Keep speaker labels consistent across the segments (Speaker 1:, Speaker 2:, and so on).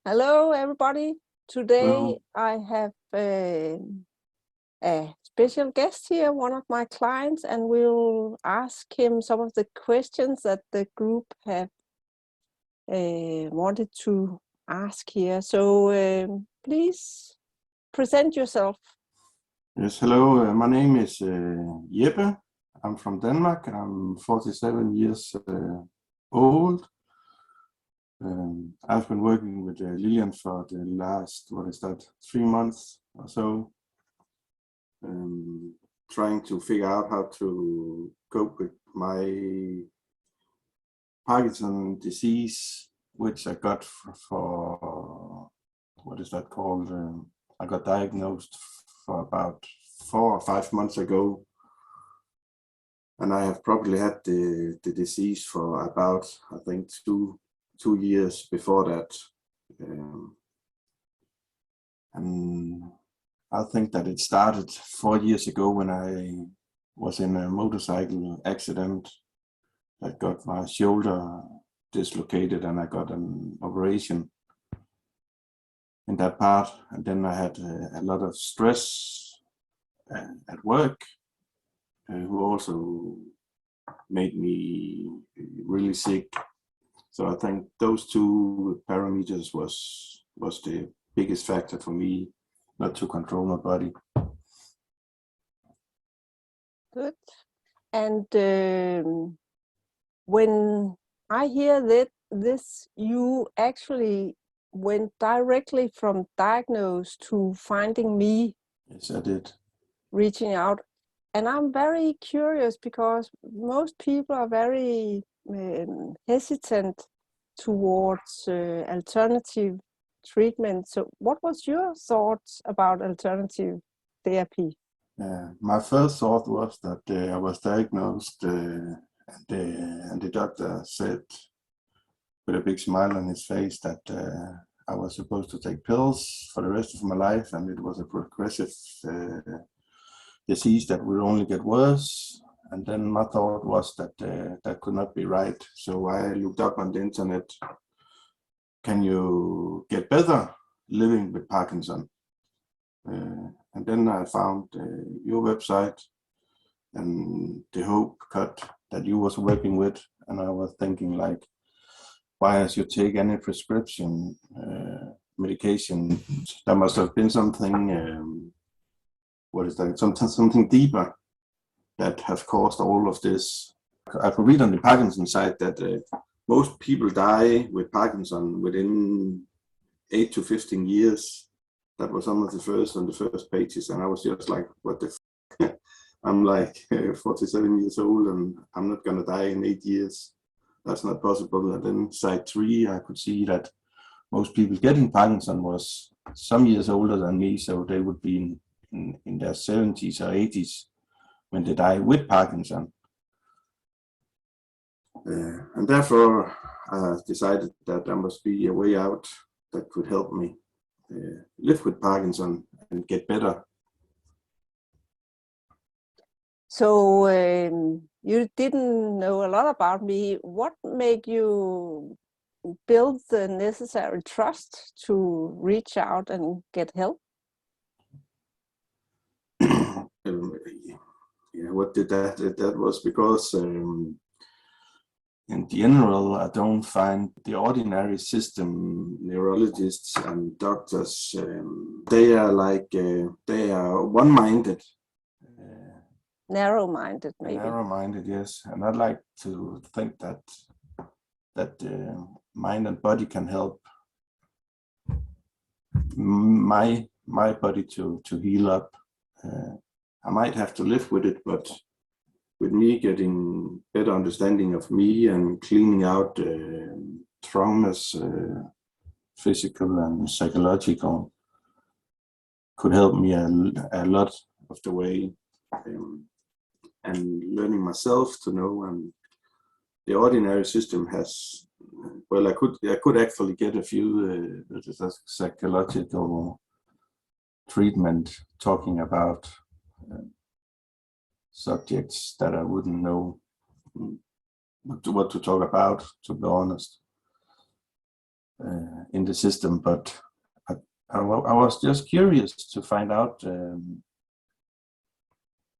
Speaker 1: Hello, everybody. Today
Speaker 2: Hello.
Speaker 1: I have a special guest here, one of my clients, and we'll ask him some of the questions that the group have wanted to ask here. So please present yourself.
Speaker 2: Yes, hello. My name is Jeppe. I'm from Denmark. I'm 47 years old. I've been working with Lilian for the last, 3 months or so, trying to figure out how to cope with my Parkinson's disease, which I got for what is that called? I got diagnosed for about 4 or 5 months ago, and I have probably had the disease for about, I think, two years before that. And I think that it started 4 years ago when I was in a motorcycle accident that got my shoulder dislocated, and I got an operation in that part. And then I had a lot of stress at work, who also made me really sick. So I think those two parameters was the biggest factor for me not to control my body.
Speaker 1: Good. And when I hear that this, you actually went directly from diagnosed to finding me.
Speaker 2: Yes, I did.
Speaker 1: Reaching out. And I'm very curious because most people are very hesitant towards alternative treatment. So what was your thoughts about alternative therapy?
Speaker 2: My first thought was that I was diagnosed, and the doctor said with a big smile on his face that I was supposed to take pills for the rest of my life, and it was a progressive disease that would only get worse. And then my thought was that that could not be right. So I looked up on the internet, can you get better living with Parkinson? And then I found your website and the hope cut that you was working with, and I was thinking, like, why has you take any prescription medication? There must have been something, something deeper that has caused all of this. I could read on the Parkinson site that most people die with Parkinson within 8 to 15 years. That was some of the first on the first pages, and I was just like, what the f-? I'm like 47 years old and I'm not gonna die in 8 years. That's not possible. And then side 3, I could see that most people getting Parkinson was some years older than me, so they would be in their 70s or 80s when they die with Parkinson. And therefore, I decided that there must be a way out that could help me live with Parkinson and get better.
Speaker 1: So you didn't know a lot about me. What made you build the necessary trust to reach out and get help?
Speaker 2: Yeah, what did that? That was because in general, I don't find the ordinary system, neurologists and doctors, they are like, they are one-minded.
Speaker 1: Narrow-minded, maybe.
Speaker 2: Narrow-minded, yes. And I'd like to think that mind and body can help my body to heal up. I might have to live with it, but with me getting better understanding of me and cleaning out traumas, physical and psychological, could help me a lot of the way, and learning myself to know. And the ordinary system has, well, I could actually get a few psychological treatment talking about subjects that I wouldn't know what to talk about, to be honest. in the system, but I was just curious to find out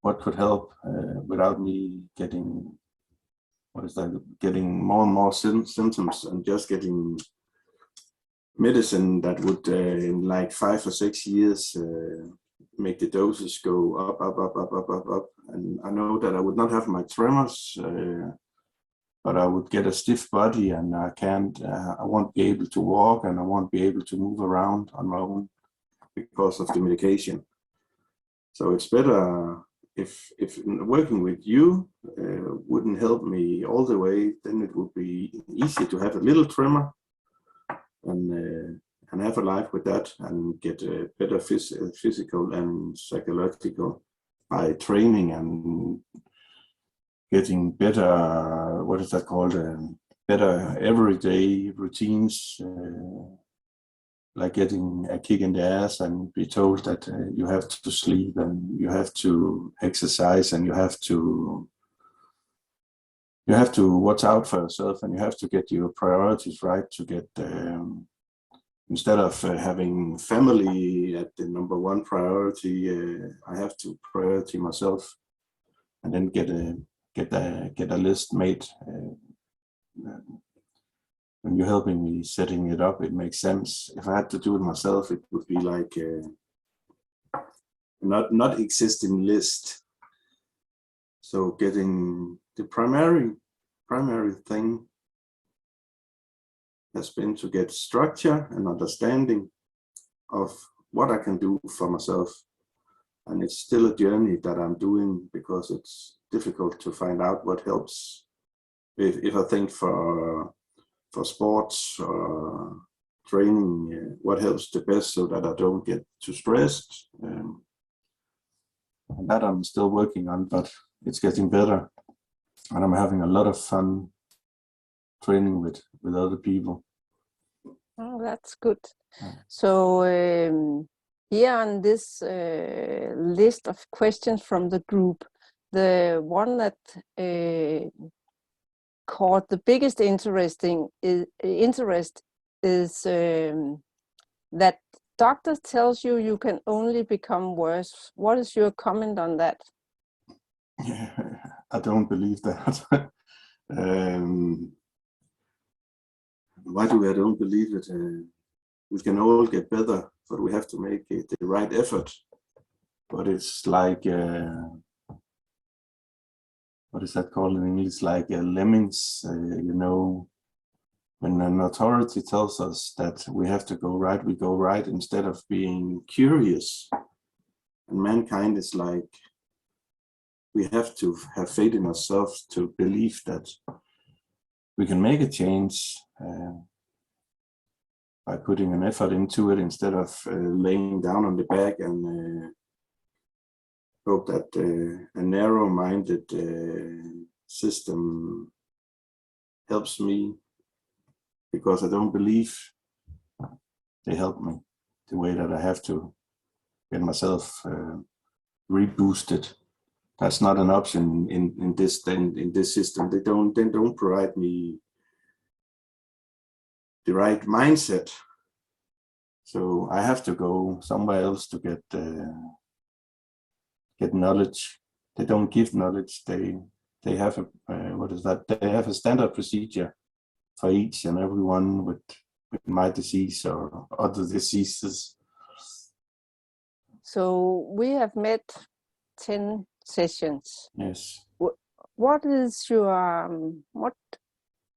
Speaker 2: what could help without me getting, getting more and more symptoms, and just getting medicine that would in like 5 or 6 years make the doses go up. And I know that I would not have my tremors, but I would get a stiff body, and I won't be able to walk, and I won't be able to move around on my own because of the medication. So it's better if working with you wouldn't help me all the way, then it would be easier to have a little tremor and have a life with that, and get a better physical and psychological by training and getting better, what is that called, better everyday routines, like getting a kick in the ass and be told that you have to sleep and you have to exercise and you have to watch out for yourself, and you have to get your priorities right to get, instead of having family at the #1 priority, I have to priority myself, and then get a list made. When you're helping me setting it up, it makes sense. If I had to do it myself, it would be like not existing list. So getting the primary thing has been to get structure and understanding of what I can do for myself. And it's still a journey that I'm doing, because it's difficult to find out what helps. If I think for sports or training, what helps the best so that I don't get too stressed. And that I'm still working on, but it's getting better. And I'm having a lot of fun training with other people.
Speaker 1: Oh, that's good. So here on this list of questions from the group, the one that caught the biggest interest is that doctor tells you can only become worse. What is your comment on that?
Speaker 2: I don't believe that. Why do I don't believe it? We can all get better, but we have to make it the right effort. But it's like, what is that called in English? Like lemmings, you know, when an authority tells us that we have to go right, we go right instead of being curious. And mankind is like, we have to have faith in ourselves to believe that we can make a change by putting an effort into it, instead of laying down on the back and hope that a narrow-minded system helps me, because I don't believe they help me the way that I have to get myself reboosted. That's not an option in this system. They don't provide me the right mindset. So I have to go somewhere else to get knowledge. They don't give knowledge. They have a what is that? They have a standard procedure for each and everyone with my disease or other diseases.
Speaker 1: So we have met 10 sessions.
Speaker 2: Yes.
Speaker 1: What is your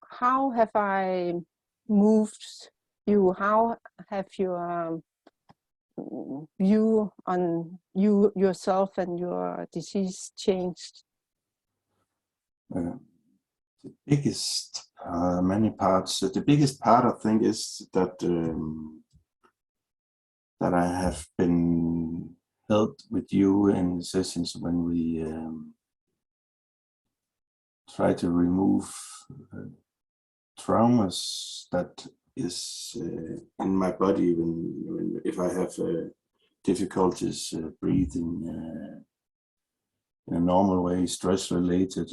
Speaker 1: how have I moved you? How have your view on yourself and your disease changed?
Speaker 2: The biggest, many parts. The biggest part, I think, is that that I have been helped with you in sessions when we try to remove traumas that is in my body if I have difficulties breathing in a normal way, stress related,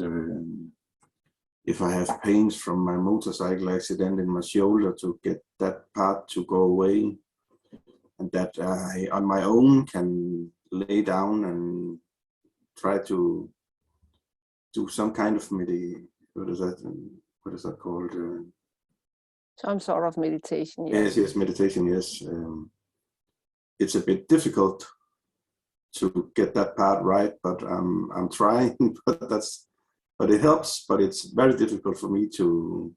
Speaker 2: if I have pains from my motorcycle accident in my shoulder, to get that part to go away, and that I on my own can lay down and try to do some kind of what is that called?
Speaker 1: Some sort of meditation, yes.
Speaker 2: Yes, meditation, yes. It's a bit difficult to get that part right, but I'm trying, but it helps, but it's very difficult for me to.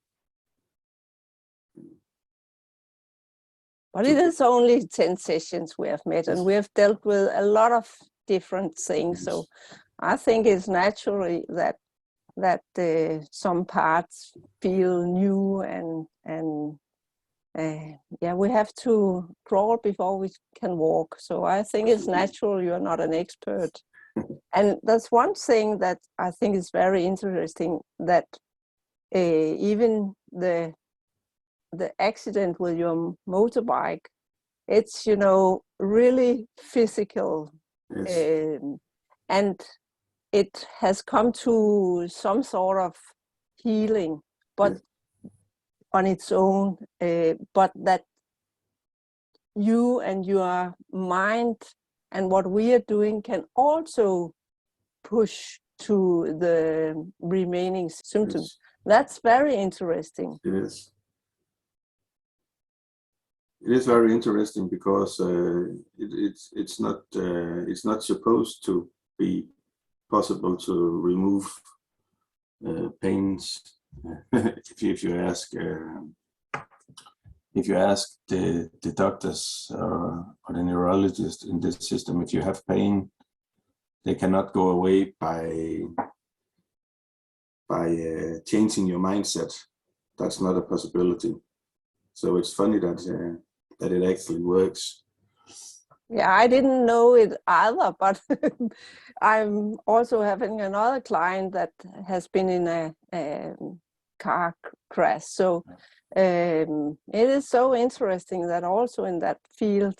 Speaker 1: But it is only 10 sessions we have met, and we have dealt with a lot of different things.
Speaker 2: Yes.
Speaker 1: So I think it's naturally that some parts feel new, and yeah, we have to crawl before we can walk. So I think it's natural. You're not an expert. And that's one thing that I think is very interesting, that even the accident with your motorbike, it's, you know, really physical.
Speaker 2: Yes.
Speaker 1: And it has come to some sort of healing, but
Speaker 2: Yes.
Speaker 1: on its own, but that you and your mind and what we are doing can also push to the remaining symptoms.
Speaker 2: Yes.
Speaker 1: That's very interesting.
Speaker 2: It is. It is very interesting because it's not supposed to be possible to remove pains. if you ask the doctors or the neurologist in this system, if you have pain, they cannot go away by changing your mindset. That's not a possibility. So it's funny that it actually works.
Speaker 1: Yeah, I didn't know it either, but I'm also having another client that has been in a car crash. So it is so interesting that also in that field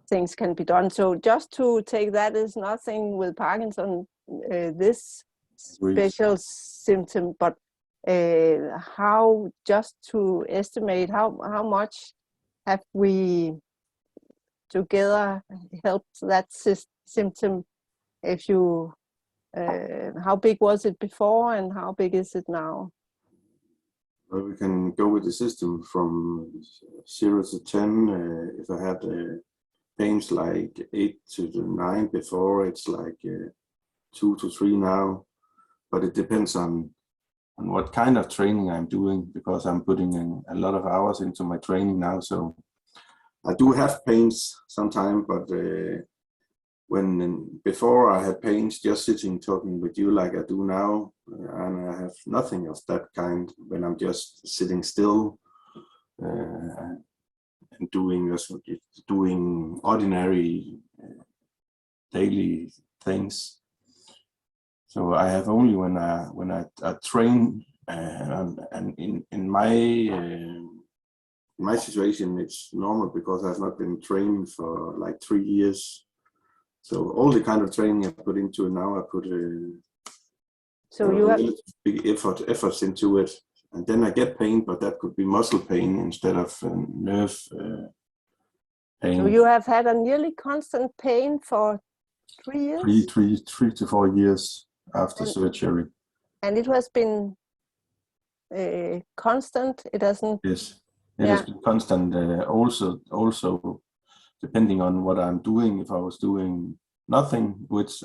Speaker 1: things can be done. So just to take that is nothing with Parkinson, this special symptom, but how, just to estimate how much have we together helped that symptom? If you, how big was it before and how big is it now?
Speaker 2: Well, we can go with the system from 0 to 10. If I had pains like 8 to 9 before, it's like 2 to 3 now. But it depends on what kind of training I'm doing, because I'm putting in a lot of hours into my training now. So I do have pains sometimes, but before I had pains just sitting talking with you like I do now, and I have nothing of that kind when I'm just sitting still and doing ordinary daily things. So I have only when I train, and in my situation it's normal because I've not been training for like 3 years. So all the kind of training I put into it now, I put
Speaker 1: so you have
Speaker 2: big efforts into it, and then I get pain, but that could be muscle pain instead of nerve pain.
Speaker 1: So you have had a nearly constant pain for 3 years?
Speaker 2: 3 to 4 years after surgery.
Speaker 1: And it has been constant? It hasn't?
Speaker 2: Yes, it has been constant. Also depending on what I'm doing. If I was doing nothing, which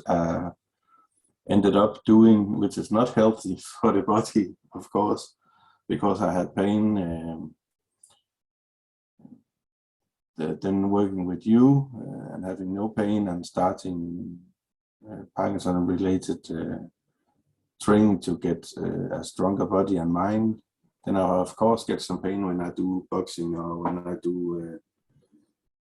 Speaker 2: ended up doing, which is not healthy for the body, of course, because I had pain. Then working with you and having no pain and starting Parkinson-related training to get a stronger body and mind. Then I of course get some pain when I do boxing or when I do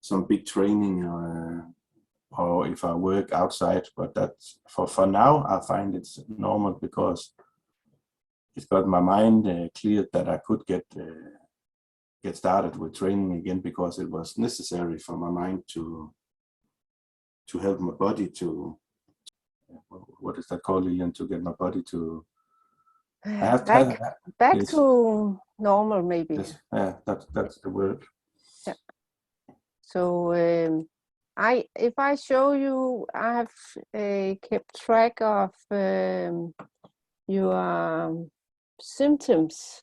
Speaker 2: some big training or if I work outside. But that's for now I find it's normal because it got my mind cleared that I could get started with training again, because it was necessary for my mind to help my body to, what is that called, Lilian, to get my body to I have to
Speaker 1: back back
Speaker 2: yes,
Speaker 1: to normal, maybe.
Speaker 2: yes, yeah, that's the word.
Speaker 1: Yeah. So if I show you, I have kept track of your symptoms.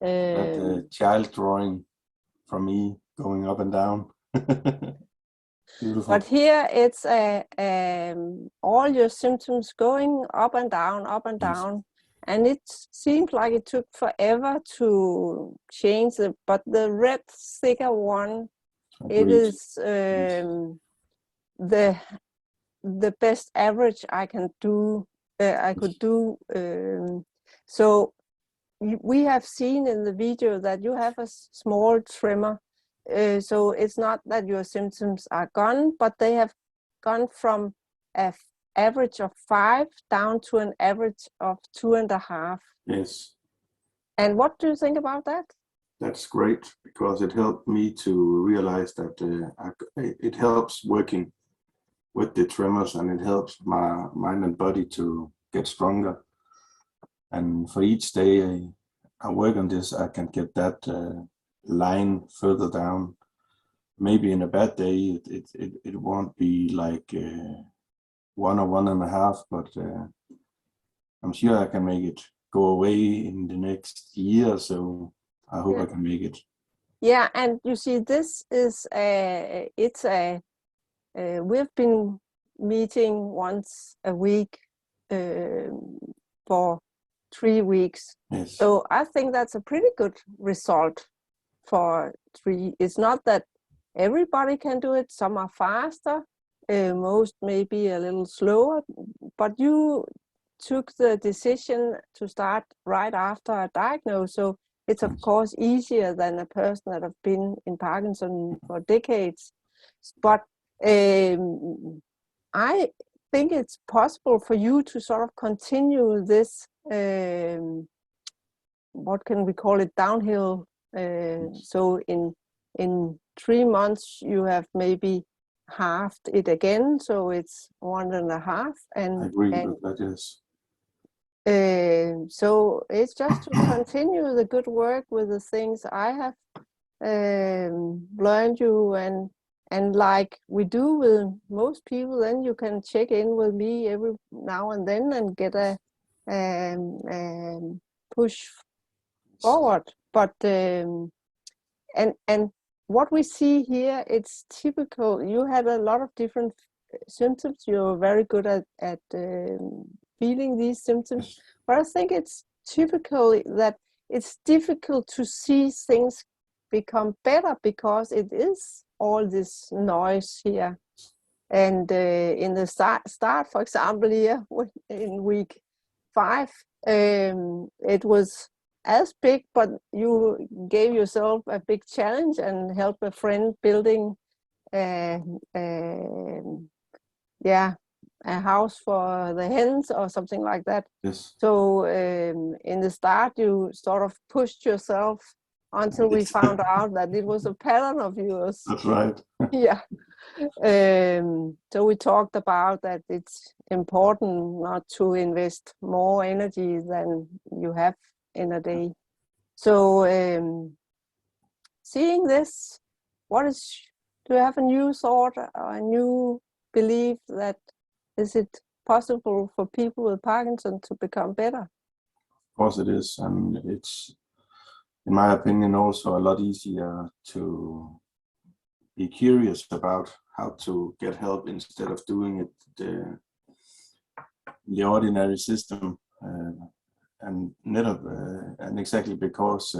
Speaker 2: That child drawing from me going up and down. Beautiful.
Speaker 1: But here it's all your symptoms going up and down,
Speaker 2: Yes.
Speaker 1: and it seems like it took forever to change it. But the red thicker one, it
Speaker 2: Agreed.
Speaker 1: is the best average I can do. I could do. So we have seen in the video that you have a small tremor. So it's not that your symptoms are gone, but they have gone from an average of 5 down to an average of 2.5.
Speaker 2: Yes.
Speaker 1: And what do you think about that?
Speaker 2: That's great, because it helped me to realize that it helps working with the tremors, and it helps my mind and body to get stronger. And for each day I work on this, I can get that line further down. Maybe in a bad day, it won't be like 1 or 1.5, but I'm sure I can make it go away in the next year, so I hope I can make it.
Speaker 1: Yeah, and you see, this is we've been meeting once a week for 3 weeks.
Speaker 2: Yes.
Speaker 1: So I think that's a pretty good result for 3. It's not that everybody can do it. Some are faster, most maybe a little slower, but you took the decision to start right after a diagnosis. So it's of course easier than a person that have been in Parkinson's for decades. But I think it's possible for you to sort of continue this, what can we call it, downhill. So in 3 months you have maybe halved it again, so it's 1.5.
Speaker 2: I agree with that, yes.
Speaker 1: So it's just to continue the good work with the things I have learned you, and like we do with most people, then you can check in with me every now and then and get a push forward. But and what we see here, it's typical. You had a lot of different symptoms. You're very good at feeling these symptoms, but I think it's typical that it's difficult to see things become better because it is all this noise here. And in the start, for example, here in week 5, it was as big, but you gave yourself a big challenge and helped a friend building a house for the hens or something like that.
Speaker 2: Yes.
Speaker 1: So in the start, you sort of pushed yourself until we found out that it was a pattern of yours.
Speaker 2: That's right.
Speaker 1: Yeah. So we talked about that it's important not to invest more energy than you have in a day. So seeing this, do you have a new thought or a new belief that is it possible for people with Parkinson's to become better?
Speaker 2: Of course it is, and it's, in my opinion, also a lot easier to be curious about how to get help instead of doing it the ordinary system, and exactly because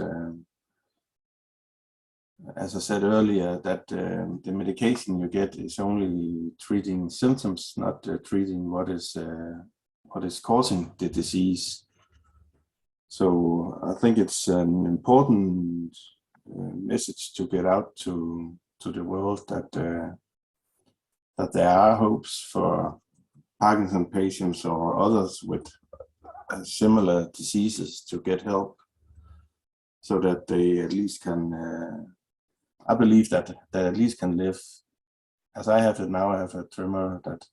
Speaker 2: as I said earlier, that the medication you get is only treating symptoms, not treating what is causing the disease. So I think it's an important message to get out to the world that there are hopes for Parkinson patients or others with similar diseases to get help, so that they at least can. I believe that they at least can live. As I have it now, I have a tremor that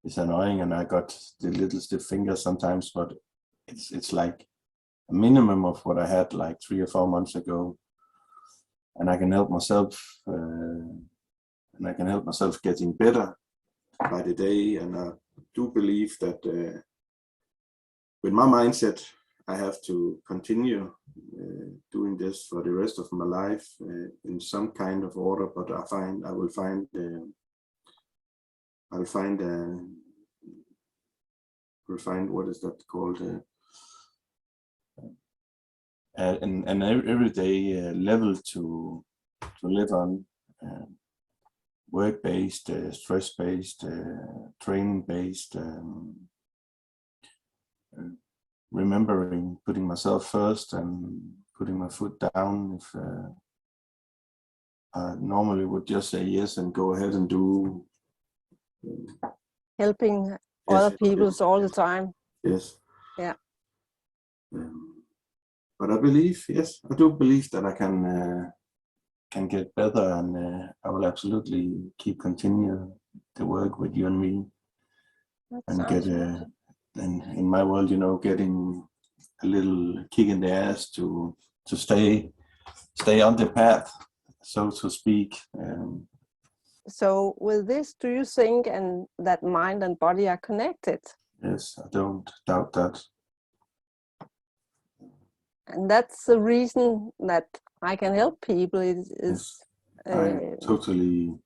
Speaker 2: is annoying, and I got the little stiff fingers sometimes, but it's like a minimum of what I had like 3 or 4 months ago, and I can help myself, getting better by the day. And I do believe that with my mindset, I have to continue doing this for the rest of my life in some kind of order. But I will find what is that called? An everyday level to live on, work-based, stress-based, training-based, remembering putting myself first and putting my foot down. If I normally would just say yes and go ahead and do
Speaker 1: helping other people all the time.
Speaker 2: Yes.
Speaker 1: Yeah.
Speaker 2: But I believe, yes, I do believe that I can get better, and I will absolutely continue the work with you and me. And get in my world, getting a little kick in the ass to stay on the path, so to speak.
Speaker 1: So with this, do you think that mind and body are connected?
Speaker 2: Yes, I don't doubt that.
Speaker 1: And that's the reason that I can help people.
Speaker 2: Yes, totally.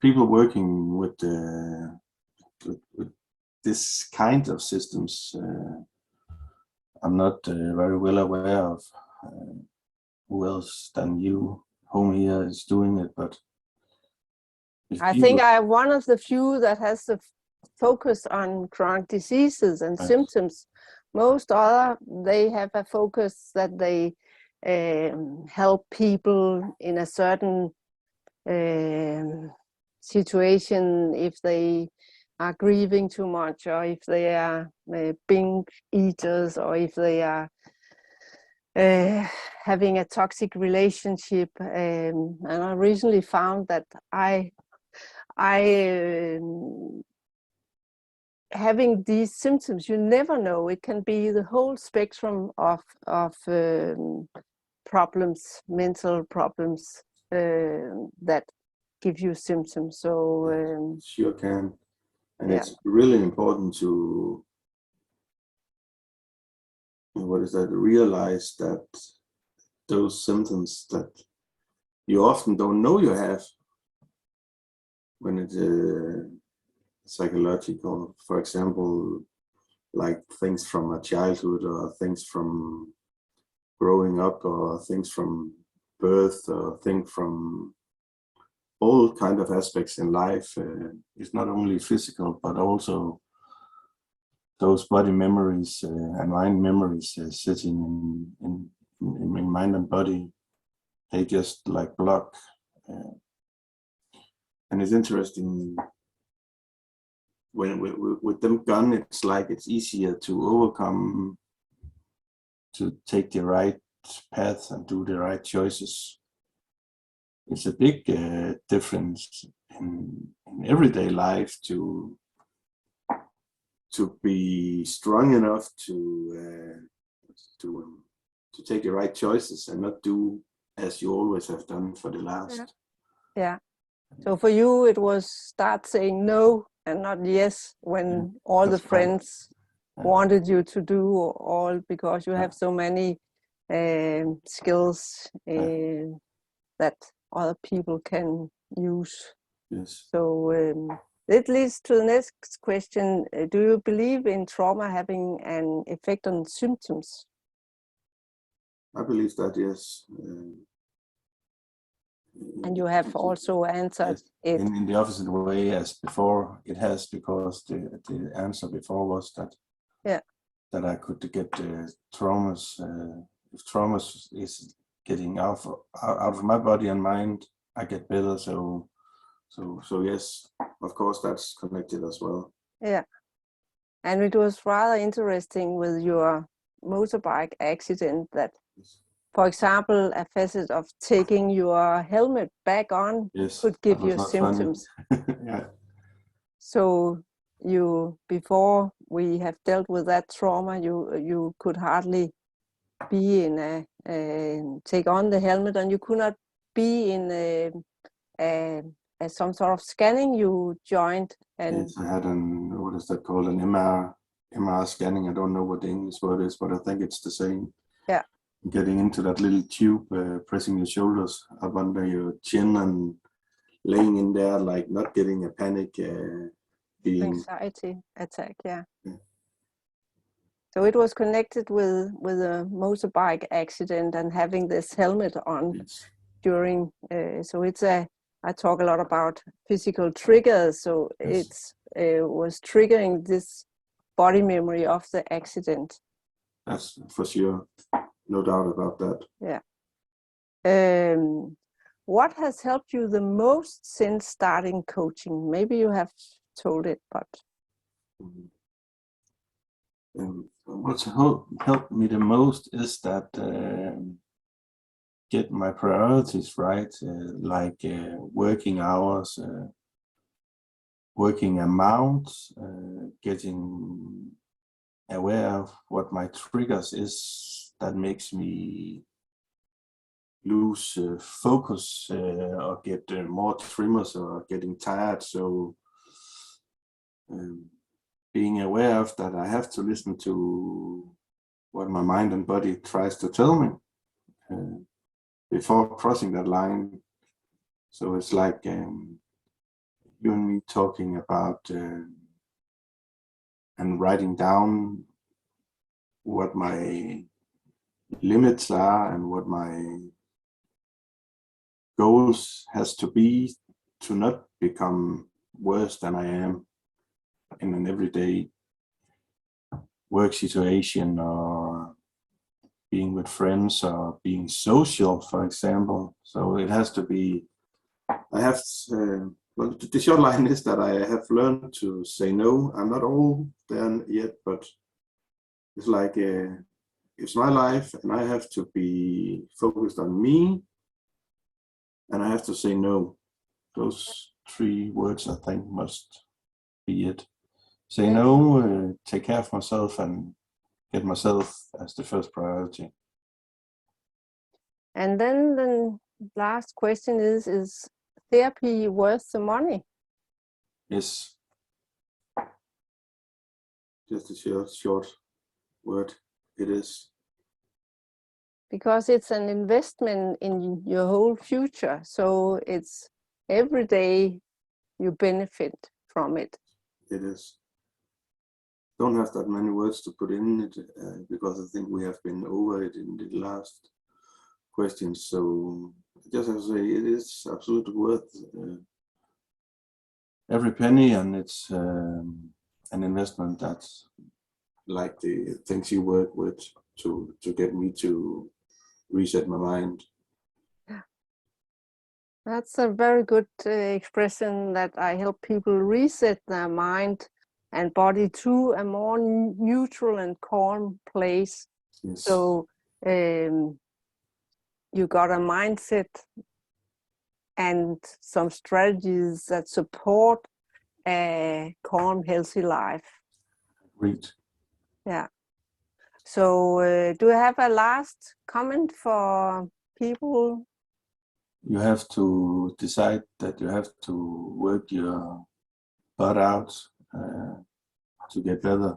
Speaker 2: People working with this kind of systems, I'm not very well aware of who else than you, home here, is doing it. But
Speaker 1: I think I'm one of the few that has the focus on chronic diseases and symptoms. Most other, they have a focus that they help people in a certain situation, if they are grieving too much, or if they are binge eaters, or if they are having a toxic relationship. And I recently found that having these symptoms, you never know. It can be the whole spectrum of problems, mental problems, that give you symptoms. So
Speaker 2: sure can, and it's really important to realize that those symptoms that you often don't know you have, when it's psychological, for example, like things from a childhood, or things from growing up, or things from birth, or things from all kind of aspects in life. It's not only physical, but also those body memories and mind memories sitting in mind and body. They just like block. And it's interesting, when with them gone, it's like it's easier to overcome, to take the right path and do the right choices. It's a big difference in everyday life to be strong enough to take the right choices and not do as you always have done for the last.
Speaker 1: Yeah. So for you, it was start saying no and not yes when all the friends wanted you to do all, because you have so many skills that other people can use.
Speaker 2: Yes.
Speaker 1: So it leads to the next question. Do you believe in trauma having an effect on symptoms?
Speaker 2: I believe that, yes.
Speaker 1: And you have also answered it.
Speaker 2: In the opposite way as before. It has, because the answer before was that I could get traumas. If traumas is getting out of my body and mind, I get better. So yes, of course, that's connected as well.
Speaker 1: Yeah, and it was rather interesting with your motorbike accident that, for example, a facet of taking your helmet back on could give you symptoms.
Speaker 2: Yeah.
Speaker 1: So you, before we have dealt with that trauma, you could hardly be in take on the helmet, and you could not be in some sort of scanning you joined. And
Speaker 2: yes, I had what is that called, an MR scanning. I don't know what the English word is, but I think it's the same.
Speaker 1: Yeah.
Speaker 2: Getting into that little tube, pressing your shoulders up under your chin and laying in there, like not getting a panic,
Speaker 1: anxiety attack. Yeah. So it was connected with a motorbike accident and having this helmet on.
Speaker 2: Yes.
Speaker 1: During. So I talk a lot about physical triggers. So
Speaker 2: Yes.
Speaker 1: it was triggering this body memory of the accident.
Speaker 2: That's for sure. No doubt about that.
Speaker 1: Yeah. What has helped you the most since starting coaching? Maybe you have told it, but.
Speaker 2: What's helped me the most is that get my priorities right, like working hours, working amount, getting aware of what my triggers is that makes me lose focus or get more tremors or getting tired. So being aware of that, I have to listen to what my mind and body tries to tell me before crossing that line. So it's like you and me talking about and writing down what my limits are and what my goals has to be to not become worse than I am in an everyday work situation, or being with friends, or being social, for example. So it has to be, I have well, the short line is that I have learned to say no. I'm not all there yet, but it's like it's my life and I have to be focused on me, and I have to say no. Those 3 words, I think, must be it. Say no, take care of myself, and get myself as the first priority.
Speaker 1: And then the last question is therapy worth the money?
Speaker 2: Yes. Just a short word, it is.
Speaker 1: Because it's an investment in your whole future. So it's every day you benefit from it.
Speaker 2: It is. Don't have that many words to put in it because I think we have been over it in the last questions. So just have to say it is absolutely worth every penny, and it's an investment that's like the things you work with to get me to reset my mind.
Speaker 1: That's a very good expression, that I help people reset their mind and body to a more neutral and calm place.
Speaker 2: Yes.
Speaker 1: So you got a mindset and some strategies that support a calm, healthy life.
Speaker 2: Great.
Speaker 1: Yeah. So do you have a last comment for people?
Speaker 2: You have to decide that you have to work your butt out to get better.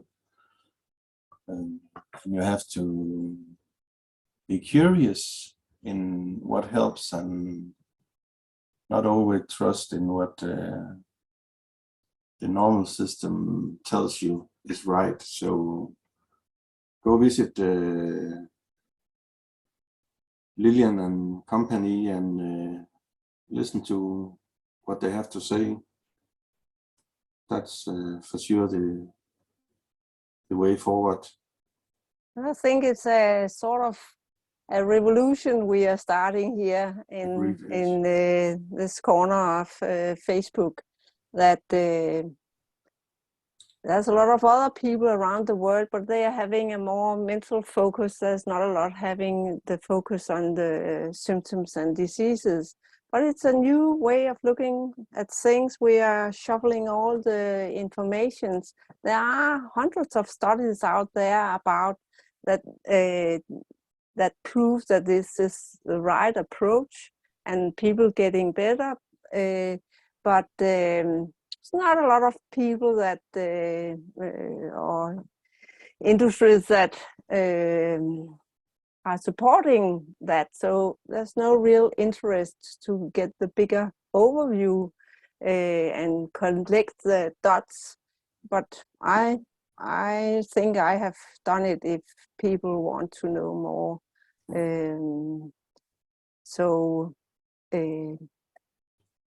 Speaker 2: And you have to be curious in what helps, and not always trust in what the normal system tells you is right. So go visit Lilian and company and listen to what they have to say. That's for sure the way forward.
Speaker 1: I think it's a sort of a revolution we are starting here in this corner of Facebook, that there's a lot of other people around the world, but they are having a more mental focus. There's not a lot having the focus on the symptoms and diseases. but it's a new way of looking at things. We are shuffling all the informations. There are hundreds of studies out there about that that prove that this is the right approach and people getting better. But it's not a lot of people that or industries that are supporting that. So there's no real interest to get the bigger overview and collect the dots. But I think I have done it if people want to know more. So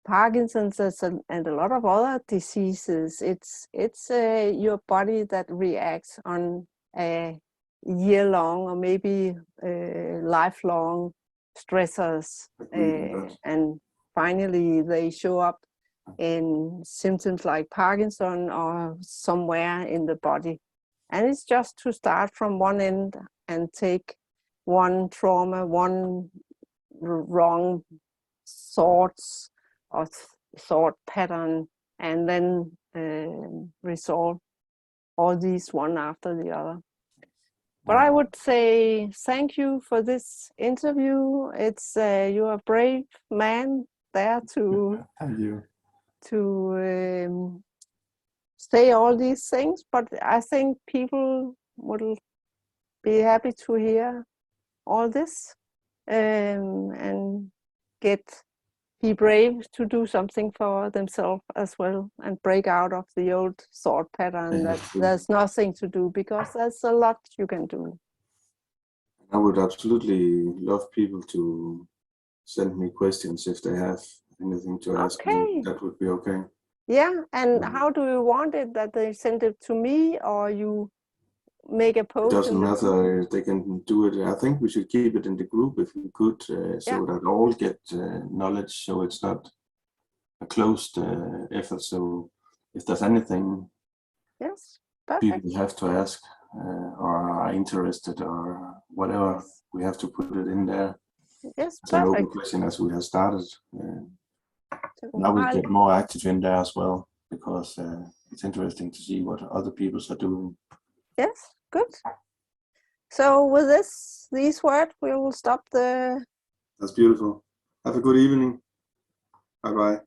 Speaker 1: Parkinson's and a lot of other diseases, it's your body that reacts on a year-long or maybe lifelong stressors, and finally they show up in symptoms like Parkinson or somewhere in the body. And it's just to start from one end and take one trauma, one wrong thoughts or thought pattern, and then resolve all these one after the other. But I would say thank you for this interview. It's you're a brave man there to
Speaker 2: Thank you.
Speaker 1: To say all these things, but I think people will be happy to hear all this and be brave to do something for themselves as well and break out of the old thought pattern that there's nothing to do, because there's a lot you can do.
Speaker 2: I would absolutely love people to send me questions if they have anything to ask me. That would be okay.
Speaker 1: Yeah, and how do you want it? That they send it to me or you make a post?
Speaker 2: It doesn't matter if they can do it. I think we should keep it in the group if we could, so that all get knowledge, so it's not a closed effort. So if there's anything people have to ask or are interested or whatever, we have to put it in there.
Speaker 1: Yes,
Speaker 2: it's an open question as we have started. Now we'll get more active in there as well, because it's interesting to see what other people are doing.
Speaker 1: Yes, good. So with these words, we will stop the...
Speaker 2: That's beautiful. Have a good evening. Bye-bye.